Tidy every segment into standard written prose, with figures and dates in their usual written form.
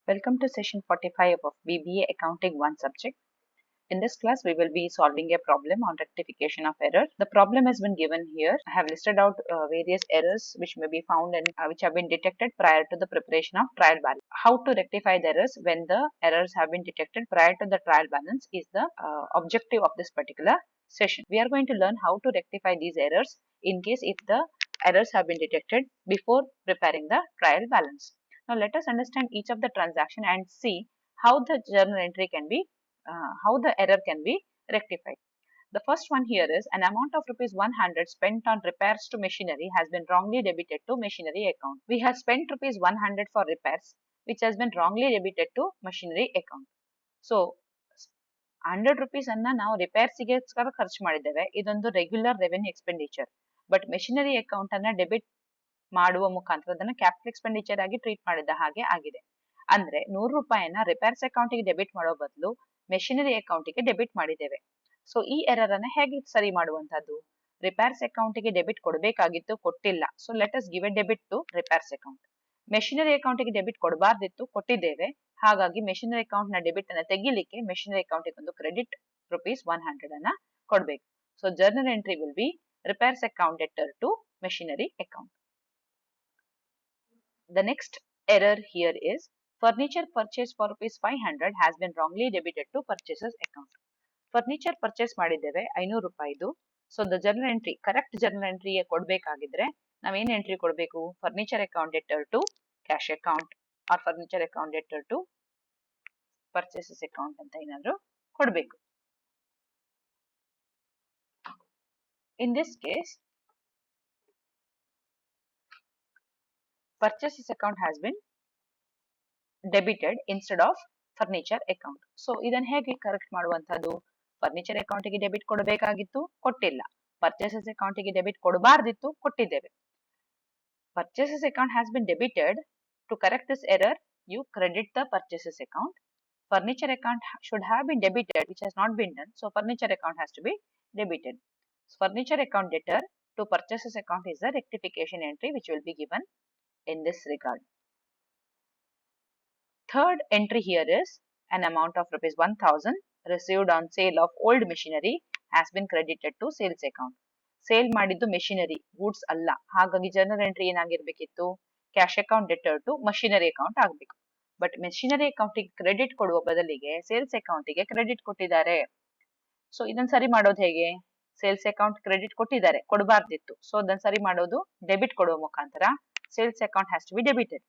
Welcome to session 45 of BBA Accounting 1 subject. In this class, we will be solving a problem on rectification of error. The problem has been given here. I have listed out various errors which may be found and which have been detected prior to the preparation of trial balance. How to rectify the errors when the errors have been detected prior to the trial balance is the objective of this particular session. We are going to learn how to rectify these errors in case if the errors have been detected before preparing the trial balance. Now let us understand each of the transaction and see how the journal entry can be how the error can be rectified. The first one here is an amount of rupees 100 spent on repairs to machinery has been wrongly debited to machinery account. We have spent rupees 100 for repairs which has been wrongly debited to machinery account. So 100 rupees ಅನ್ನ ನಾವು ರಿಪೇರ್ಸ್ಗೆ ಖರ್ಚು ಮಾಡಿದ್ದೇವೆ. ಇದೊಂದು regular revenue expenditure. But machinery account ಅನ್ನ debit ಮಾಡುವ ಮುಖಾಂತರ ಅದನ್ನು capital expenditure ಆಗಿ ಟ್ರೀಟ್ ಮಾಡಿದ ಹಾಗೆ ಆಗಿದೆ. ಅಂದ್ರೆ 100 ರೂಪಾಯಿನ ರಿಪೇರ್ಸ್ ಅಕೌಂಟ್ಗೆ ಡೆಬಿಟ್ ಮಾಡೋ ಬದಲು ಮೆಷಿನರಿ ಅಕೌಂಟ್ಗೆ ಡೆಬಿಟ್ ಮಾಡಿದ್ದೇವೆ. ಸೊ ಈ ಎರರ್ ಅನ್ನ ಹೇಗೆ ಸರಿ ಮಾಡುವಂತದ್ದು? ರಿಪೇರ್ಸ್ ಅಕೌಂಟ್ಗೆ ಡೆಬಿಟ್ ಕೊಡಬೇಕಾಗಿತ್ತು, ಕೊಟ್ಟಿಲ್ಲ. So let us give a debit to repairs account. Machinery ಅಕೌಂಟ್ಗೆ ಡೆಬಿಟ್ ಕೊಡಬಾರ್ದಿತ್ತು, ಕೊಟ್ಟಿದ್ದೇವೆ. ಹಾಗಾಗಿ ಮೆಷಿನರಿ ಅಕೌಂಟ್ ನ ಡೆಬಿಟ್ ಅನ್ನ ತೆಗಿಲಿಕ್ಕೆ ಮೆಷಿನರಿ ಅಕೌಂಟ್ಗೆ ಒಂದು ಕ್ರೆಡಿಟ್ rupees 100 ಅನ್ನ ಕೊಡಬೇಕು. So journal entry will be repairs account debtor to machinery account. The next error here is furniture purchase for rupees 500 has been wrongly debited to purchasers account. Furniture purchase ಮಾಡಿದ್ದೇವೆ 500 ರೂಪಾಯಿದು. So the journal entry correct journal entry ಕೊಡಬೇಕಾಗಿದ್ರೆ ನಾವೇನ್ entry ಕೊಡಬೇಕು? Furniture account debtor to cash account or furniture account debtor to purchases account ಅಂತ ಏನಾದ್ರು ಕೊಡಬೇಕು. In this case, purchases account has been debited instead of furniture account. So ಇದನ್ನ ಹೇಗೆ correct ಮಾಡುವಂತದ್ದು? Furniture ಅಕೌಂಟ್ಗೆ ಡೆಬಿಟ್ ಕೊಡಬೇಕಾಗಿತ್ತು, ಕೊಟ್ಟಿಲ್ಲ. ಪರ್ಚೇಸಸ್ ಅಕೌಂಟ್ಗೆ ಡೆಬಿಟ್ ಕೊಡಬಾರ್ದಿತ್ತು, ಕೊಟ್ಟಿದ್ದೇವೆ. Purchases account has been debited. To correct this error, you credit the purchases account. Furniture account should have been debited, which has not been done. So furniture account has to be debited. Furniture account debtor to purchases account is the rectification entry which will be given in this regard. Third entry here is an amount of rupees 1000 received on sale of old machinery has been credited to sales account. Sale ಮಾಡಿದ್ದು machinery, goods ಅಲ್ಲ. ಹಾಗಾಗಿ journal entry ಏನಾಗಿರ್ಬೇಕಿತ್ತು? Cash account debtor to machinery account ಆಗಬೇಕು. But machinery ಅಕೌಂಟಿಗೆ credit ಕೊಡುವ ಬದಲಿಗೆ sales ಅಕೌಂಟಿಗೆ credit ಕೊಟ್ಟಿದ್ದಾರೆ. ಸೊ ಇದನ್ನ ಸರಿ ಮಾಡೋದು ಹೇಗೆ? ಸೇಲ್ಸ್ ಅಕೌಂಟ್ ಕ್ರೆಡಿಟ್ ಕೊಟ್ಟಿದ್ದಾರೆ, ಕೊಡಬಾರ್ದಿತ್ತು. ಸೊ ಅದನ್ನ ಸರಿ ಮಾಡೋದು ಡೆಬಿಟ್ ಕೊಡುವ ಮುಖಾಂತರ. Sales account has to be debited.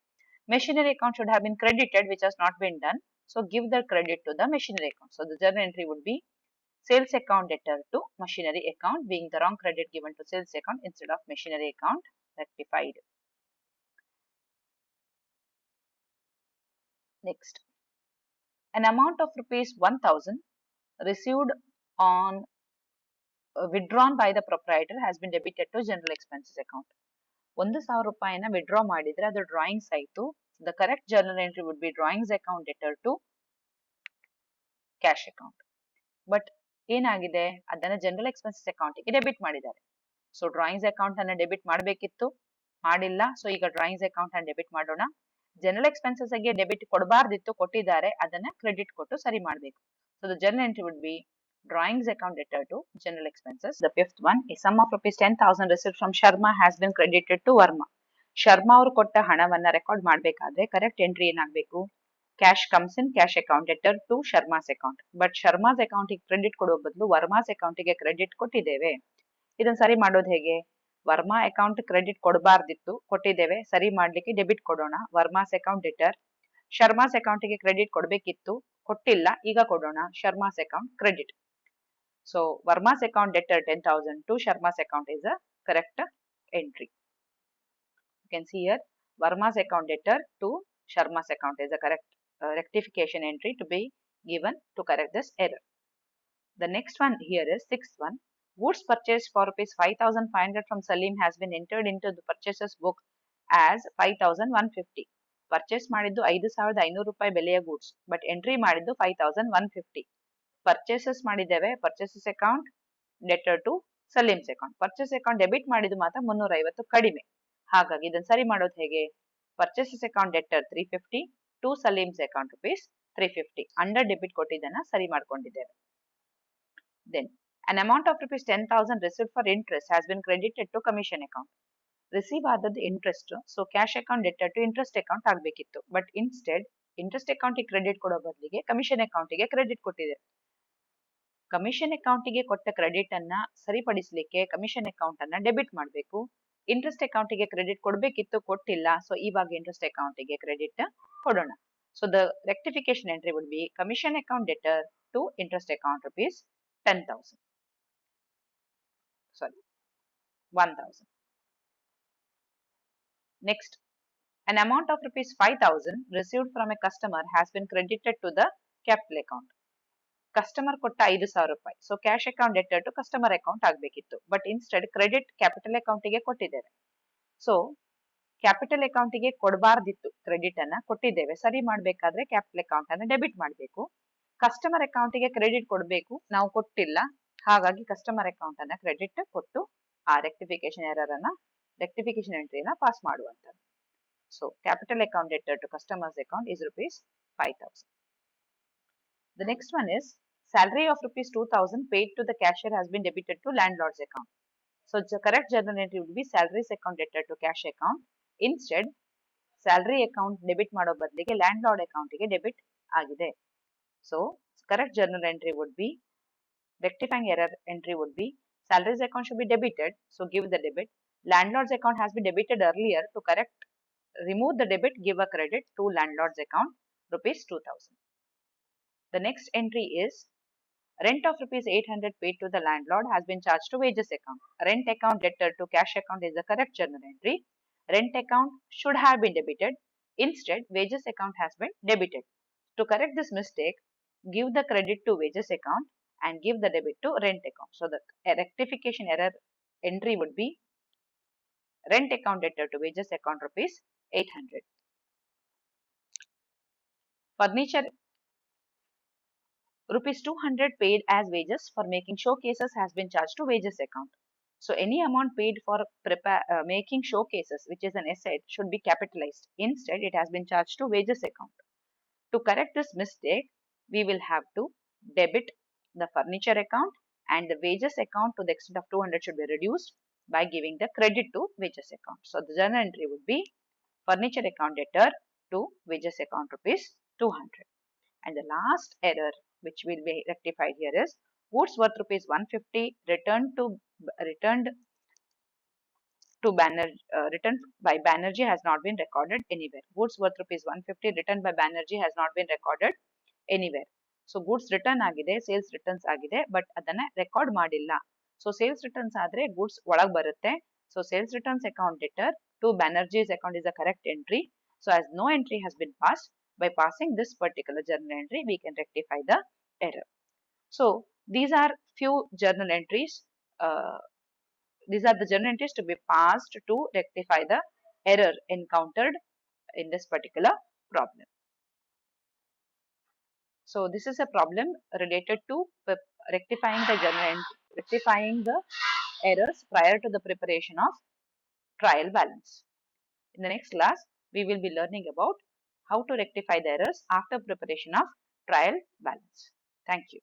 Machinery account should have been credited, which has not been done. So give the credit to the machinery account. So the journal entry would be sales account debtor to machinery account, being the wrong credit given to sales account instead of machinery account, rectified. Next, an amount of rupees 1000 received on withdrawn by the proprietor has been debited to general expenses account. 1000 ರೂಪಾಯಿನ withdraw ಮಾಡಿದ್ರೆ ಅದು drawings ಆಯ್ತು. The correct journal entry would be drawings account debtor to cash account. But ಏನಾಗಿದೆ? ಅದನ್ನ general expenses ಅಕೌಂಟ್ಗೆ debit ಮಾಡಿದ್ದಾರೆ. So drawings account ಅನ್ನ debit ಮಾಡಬೇಕಿತ್ತು, ಮಾಡಿಲ್ಲ. ಸೊ ಈಗ ಡ್ರಾಯಿಂಗ್ಸ್ ಅಕೌಂಟ್ ಅನ್ನ ಡೆಬಿಟ್ ಮಾಡೋಣ. ಜನರಲ್ ಎಕ್ಸ್ಪೆನ್ಸಸ್ ಗೆ ಡೆಬಿಟ್ ಕೊಡಬಾರ್ದಿತ್ತು, ಕೊಟ್ಟಿದ್ದಾರೆ. ಅದನ್ನ ಕ್ರೆಡಿಟ್ ಕೊಟ್ಟು ಸರಿ ಮಾಡಬೇಕು. So the journal entry would be drawings account debtor to general expenses. The fifth one, a sum of rupees 10,000 received from Sharma has been credited to Verma. Sharma ಅವರು ಕೊಟ್ಟ ಹಣವನ್ನ ರೆಕಾರ್ಡ್ ಮಾಡಬೇಕಾದ್ರೆ ಕರೆಕ್ಟ್ ಎಂಟ್ರಿ ಏನಾಗಬೇಕು? Cash comes in cash account debtor to Sharma's account. But Sharma's account ಗೆ credit ಕೊಡುವ ಬದಲು Varma's account ಗೆ credit ಕೊಟ್ಟಿದ್ದೇವೆ. ಇದನ್ನ ಸರಿ ಮಾಡೋದು ಹೇಗೆ? ವರ್ಮಾ ಅಕೌಂಟ್ ಕ್ರೆಡಿಟ್ ಕೊಡಬಾರ್ದಿತ್ತು, ಕೊಟ್ಟಿದ್ದೇವೆ. ಸರಿ ಮಾಡ್ಲಿಕ್ಕೆ ಡೆಬಿಟ್ ಕೊಡೋಣ. Verma's account debtor. Sharma's account ಗೆ ಕ್ರೆಡಿಟ್ ಕೊಡಬೇಕಿತ್ತು, ಕೊಟ್ಟಿಲ್ಲ. ಈಗ ಕೊಡೋಣ. Sharma's account credit. So Verma's account debtor 10,000 to Sharma's account is a correct entry. You can see here Verma's account debtor to Sharma's account is a correct rectification entry to be given to correct this error. The next one here is sixth one. Goods purchased for rupees 5,500 from Salim has been entered into the purchaser's book as 5,150. Purchase ಮಾಡಿದ್ದು 5,500 ರೂಪಾಯಿ ಬೆಲೆಯ goods, but entry ಮಾಡಿದ್ದು 5,150. Purchases ಮಾಡಿದ್ದೇವೆ. Purchases account debtor to Salim's account. Purchase account debit ಮಾಡಿದ್ದು ಮಾತ್ರ 350 ಕಡಿಮೆ. ಹಾಗಾಗಿ ಇದನ್ನ ಸರಿ ಮಾಡೋದು ಹೇಗೆ? Purchases account debtor 350, to Salim's account rupees 350. Under debit ಕೊಟ್ಟಿದ್ದನ್ನ ಸರಿ ಮಾಡ್ಕೊಂಡಿದ್ದೇವೆ. Then an amount of rupees 10,000 received for interest has been credited to commission account. Receive ಆದದ್ದು interest, so cash account debtor to interest account ಆಗಬೇಕಿತ್ತು. But instead interest ಅಕೌಂಟಿಗೆ credit ಕೊಡೋ ಬದಲಿಗೆ commission ಅಕೌಂಟಿಗೆ credit ಕೊಟ್ಟಿದೆ. ಕಮಿಷನ್ ಅಕೌಂಟಿಗೆ ಕೊಟ್ಟ ಕ್ರೆಡಿಟ್ ಅನ್ನ ಸರಿಪಡಿಸಲಿಕ್ಕೆ ಕಮಿಷನ್ ಅಕೌಂಟ್ ಅನ್ನ ಡೆಬಿಟ್ ಮಾಡಬೇಕು. ಇಂಟ್ರೆಸ್ಟ್ ಅಕೌಂಟಿಗೆ ಕ್ರೆಡಿಟ್ ಕೊಡಬೇಕಿತ್ತು, ಕೊಟ್ಟಿಲ್ಲ. ಸೊ ಇವಾಗ ಇಂಟ್ರೆಸ್ಟ್ ಅಕೌಂಟಿಗೆ ಕ್ರೆಡಿಟ್ ಕೊಡೋಣ. So the rectification entry would be commission account debtor to interest account rupees 10,000. Sorry, 1,000. Next, an amount of rupees 5,000 received from a customer has been credited to the capital account. Customer ಕೊಟ್ಟ 5,000 ರೂಪಾಯಿ. So cash account debtor to customer account ಆಗಬೇಕಿತ್ತು. But instead credit capital ಅಕೌಂಟಿಗೆ ಕೊಟ್ಟಿದ್ದೇವೆ. So capital ಅಕೌಂಟಿಗೆ ಕೊಡಬಾರ್ದಿತ್ತು, credit ಅನ್ನ ಕೊಟ್ಟಿದ್ದೇವೆ. ಸರಿ ಮಾಡಬೇಕಾದ್ರೆ ಕ್ಯಾಪಿಟಲ್ ಅಕೌಂಟ್ ಅನ್ನ ಡೆಬಿಟ್ ಮಾಡಬೇಕು. ಕಸ್ಟಮರ್ ಅಕೌಂಟಿಗೆ ಕ್ರೆಡಿಟ್ ಕೊಡಬೇಕು, ನಾವು ಕೊಟ್ಟಿಲ್ಲ. ಹಾಗಾಗಿ ಕಸ್ಟಮರ್ ಅಕೌಂಟ್ ಅನ್ನ ಕ್ರೆಡಿಟ್ ಕೊಟ್ಟು ಆ ರೆಕ್ಟಿಫಿಕೇಶನ್ ಎರರ್ ಅನ್ನ ರೆಕ್ಟಿಫಿಕೇಶನ್ ಎಂಟ್ರಿನ ಪಾಸ್ ಮಾಡುವಂಥದ್ದು. So capital account debtor to customers account is rupees 5,000. The next one is salary of rupees 2,000 paid to the cashier has been debited to landlord's account. So the correct journal entry would be salaries account debtor to cash account. Instead, salary account debit ಮಾಡೋ ಬದಲಿಗೆ landlord account ಗೆ debit ಆಗಿದೆ. So correct journal entry would be, rectifying error entry would be, salaries account should be debited, so give the debit. Landlord's account has been debited earlier, to correct, remove the debit, give a credit to landlord's account rupees 2,000. The next entry is rent of rupees 800 paid to the landlord has been charged to wages account. Rent account debtor to cash account is the correct journal entry. Rent account should have been debited. Instead, wages account has been debited. To correct this mistake, give the credit to wages account and give the debit to rent account. So the rectification error entry would be rent account debtor to wages account rupees 800. Furniture rupees 200 paid as wages for making showcases has been charged to wages account. So any amount paid for making showcases, which is an asset, should be capitalized. Instead, it has been charged to wages account. To correct this mistake, we will have to debit the furniture account, and the wages account to the extent of 200 should be reduced by giving the credit to wages account. So the journal entry would be furniture account debtor to wages account rupees 200. And the last error which will be rectified here is goods worth rupees 150 returned by Banerjee has not been recorded anywhere. Goods worth rupees 150 returned by Banerjee has not been recorded anywhere. So goods return ಆಗಿದೆ, sales returns ಆಗಿದೆ, but ಅದನ್ನ record ಮಾಡಿಲ್ಲ. So sales returns ಆದ್ರೆ goods ಒಳಗೆ ಬರುತ್ತೆ. So sales returns account debtor to Banerjee's account is the correct entry. So as no entry has been passed, by passing this particular journal entry, we can rectify the error. So these are few journal entries. These are the journal entries to be passed to rectify the error encountered in this particular problem. So this is a problem related to rectifying the errors prior to the preparation of trial balance. In the next class, we will be learning about how to rectify the errors after preparation of trial balance. Thank you.